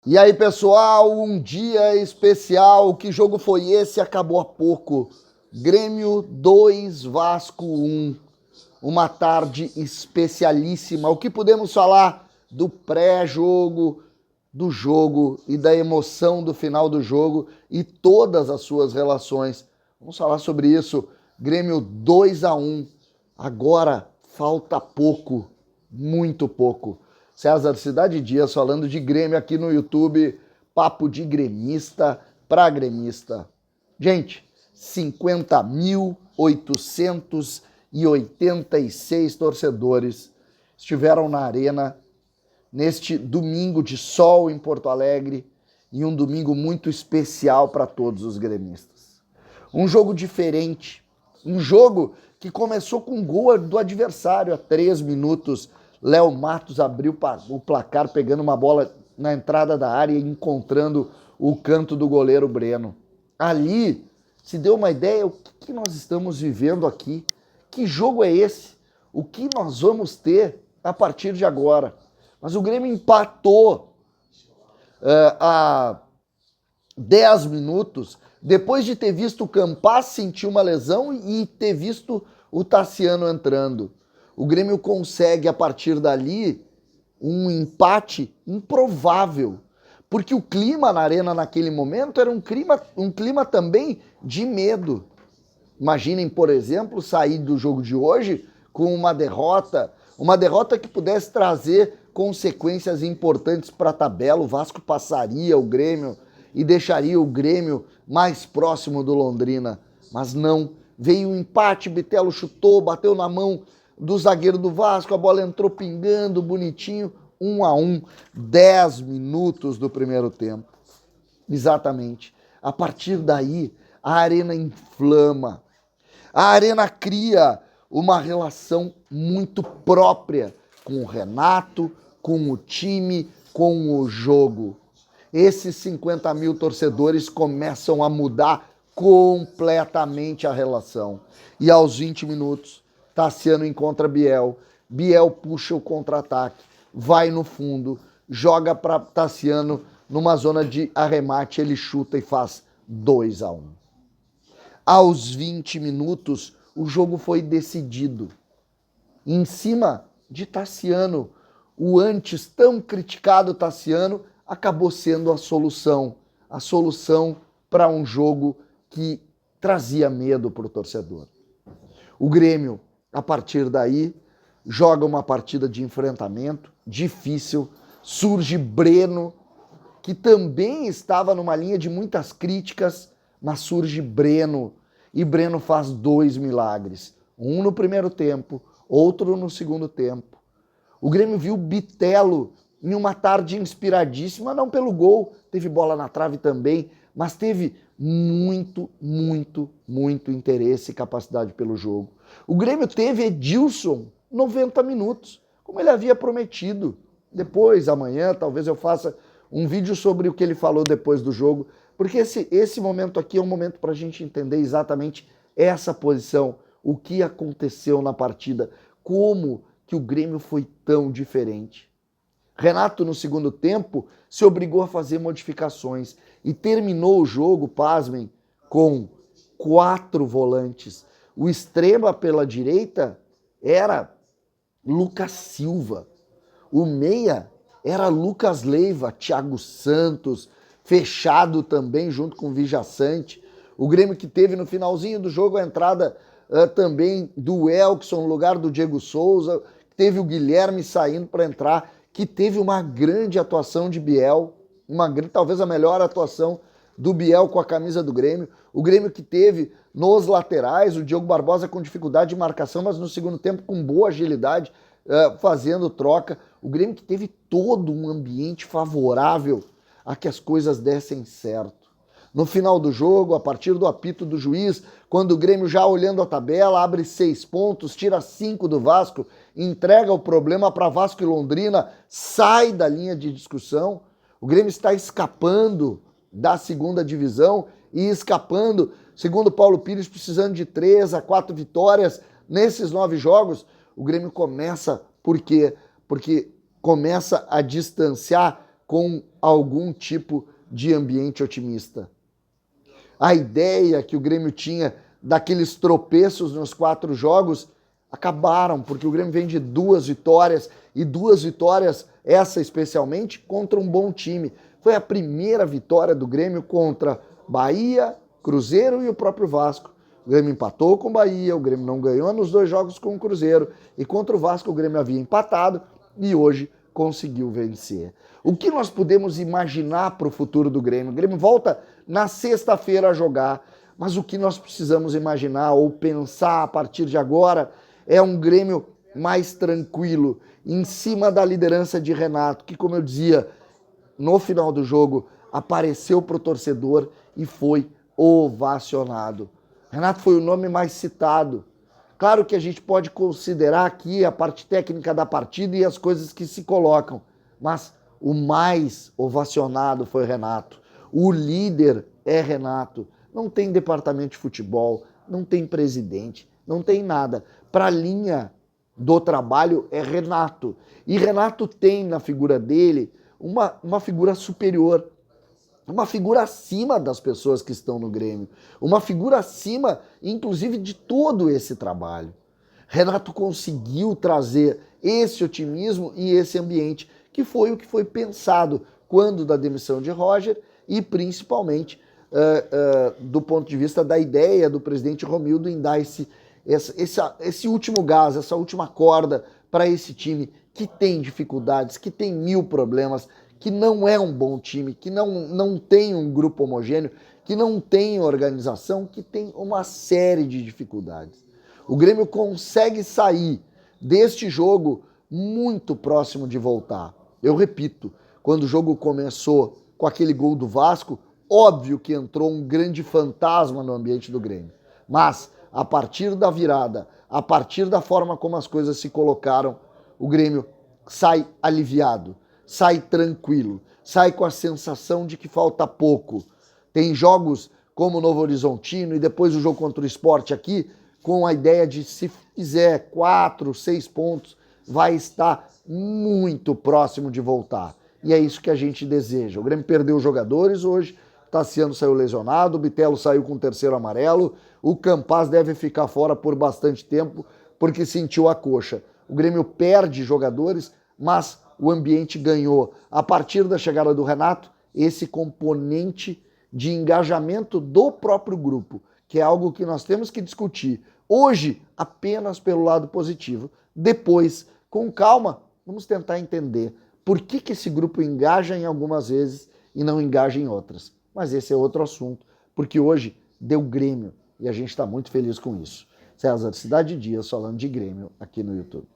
E aí, pessoal, um dia especial. Que jogo foi esse? Acabou há pouco. Grêmio 2, Vasco 1. Uma tarde especialíssima. O que podemos falar do pré-jogo, do jogo e da emoção do final do jogo e todas as suas relações? Vamos falar sobre isso. Grêmio 2-1. Agora falta pouco, muito pouco. César Cidade Dias falando de Grêmio aqui no YouTube, papo de gremista para gremista. Gente, 50.886 torcedores estiveram na arena neste domingo de sol em Porto Alegre e um domingo muito especial para todos os gremistas. Um jogo diferente, um jogo que começou com um gol do adversário a 3 minutos. Léo Matos abriu o placar pegando uma bola na entrada da área e encontrando o canto do goleiro Breno. Ali se deu uma ideia, o que nós estamos vivendo aqui? Que jogo é esse? O que nós vamos ter a partir de agora? Mas o Grêmio empatou há 10 minutos, depois de ter visto o Campas sentir uma lesão e ter visto o Tassiano entrando. O Grêmio consegue, a partir dali, um empate improvável, porque o clima na arena naquele momento era um clima também de medo. Imaginem, por exemplo, sair do jogo de hoje com uma derrota que pudesse trazer consequências importantes para a tabela. O Vasco passaria o Grêmio e deixaria o Grêmio mais próximo do Londrina, mas não. Veio um empate, Bitelo chutou, bateu na mão do zagueiro do Vasco, a bola entrou pingando, bonitinho, 1-1, 10 minutos do primeiro tempo. Exatamente. A partir daí, a arena inflama. A arena cria uma relação muito própria com o Renato, com o time, com o jogo. Esses 50 mil torcedores começam a mudar completamente a relação. E aos 20 minutos, Tassiano encontra Biel, Biel puxa o contra-ataque, vai no fundo, joga para Tassiano numa zona de arremate, ele chuta e faz 2-1. Aos 20 minutos, o jogo foi decidido. Em cima de Tassiano, o antes tão criticado Tassiano acabou sendo a solução para um jogo que trazia medo para o torcedor. O Grêmio, a partir daí, joga uma partida de enfrentamento difícil, surge Breno, que também estava numa linha de muitas críticas, mas surge Breno, e Breno faz 2 milagres, um no primeiro tempo, outro no segundo tempo. O Grêmio viu Bitelo em uma tarde inspiradíssima, não pelo gol, teve bola na trave também, mas teve muito interesse e capacidade pelo jogo. O Grêmio teve Edilson 90 minutos, como ele havia prometido. Depois, amanhã, talvez eu faça um vídeo sobre o que ele falou depois do jogo, porque esse momento aqui é um momento para a gente entender exatamente essa posição, o que aconteceu na partida, como que o Grêmio foi tão diferente. Renato, no segundo tempo, se obrigou a fazer modificações e terminou o jogo, pasmem, com 4 volantes. O extrema pela direita era Lucas Silva. O meia era Lucas Leiva, Thiago Santos, fechado também junto com o Vijaçante. O Grêmio que teve no finalzinho do jogo a entrada também do Elkson no lugar do Diego Souza, teve o Guilherme saindo para entrar, que teve uma grande atuação de Biel, talvez a melhor atuação do Biel com a camisa do Grêmio. O Grêmio que teve nos laterais, o Diogo Barbosa com dificuldade de marcação, mas no segundo tempo com boa agilidade, fazendo troca. O Grêmio que teve todo um ambiente favorável a que as coisas dessem certo. No final do jogo, a partir do apito do juiz, quando o Grêmio já olhando a tabela, abre 6 pontos, tira 5 do Vasco, entrega o problema para Vasco e Londrina, sai da linha de discussão. O Grêmio está escapando da segunda divisão e escapando, segundo Paulo Pires, precisando de 3 a 4 vitórias nesses 9 jogos. O Grêmio começa, por quê? Porque começa a distanciar com algum tipo de ambiente otimista. A ideia que o Grêmio tinha daqueles tropeços nos 4 jogos acabaram, porque o Grêmio vem de 2 vitórias, e 2 vitórias, essa especialmente, contra um bom time. Foi a primeira vitória do Grêmio contra Bahia, Cruzeiro e o próprio Vasco. O Grêmio empatou com o Bahia, o Grêmio não ganhou nos 2 jogos com o Cruzeiro, e contra o Vasco o Grêmio havia empatado e hoje conseguiu vencer. O que nós podemos imaginar para o futuro do Grêmio? O Grêmio volta na sexta-feira a jogar, mas o que nós precisamos imaginar ou pensar a partir de agora é um Grêmio mais tranquilo, em cima da liderança de Renato, que, como eu dizia, no final do jogo apareceu para o torcedor e foi ovacionado. Renato foi o nome mais citado. Claro que a gente pode considerar aqui a parte técnica da partida e as coisas que se colocam, mas o mais ovacionado foi Renato. O líder é Renato. Não tem departamento de futebol, não tem presidente, não tem nada. Para a linha do trabalho é Renato. E Renato tem na figura dele uma figura superior, uma figura acima das pessoas que estão no Grêmio, uma figura acima, inclusive, de todo esse trabalho. Renato conseguiu trazer esse otimismo e esse ambiente, que foi o que foi pensado quando da demissão de Roger e principalmente do ponto de vista da ideia do presidente Romildo em dar esse último gás, essa última corda para esse time que tem dificuldades, que tem 1000 problemas, que não é um bom time, que não tem um grupo homogêneo, que não tem organização, que tem uma série de dificuldades. O Grêmio consegue sair deste jogo muito próximo de voltar. Eu repito, quando o jogo começou com aquele gol do Vasco, óbvio que entrou um grande fantasma no ambiente do Grêmio. Mas, a partir da virada, a partir da forma como as coisas se colocaram, o Grêmio sai aliviado, sai tranquilo, sai com a sensação de que falta pouco. Tem jogos como o Novo Horizontino e depois o jogo contra o Sport aqui, com a ideia de se fizer 4, 6 pontos, vai estar muito próximo de voltar. E é isso que a gente deseja. O Grêmio perdeu jogadores hoje, Tassiano saiu lesionado, o Bitelo saiu com o 3º amarelo, o Campaz deve ficar fora por bastante tempo porque sentiu a coxa. O Grêmio perde jogadores, mas o ambiente ganhou. A partir da chegada do Renato, esse componente de engajamento do próprio grupo, que é algo que nós temos que discutir hoje apenas pelo lado positivo. Depois, com calma, vamos tentar entender por que esse grupo engaja em algumas vezes e não engaja em outras. Mas esse é outro assunto, porque hoje deu Grêmio e a gente está muito feliz com isso. César Cidade Dias falando de Grêmio aqui no YouTube.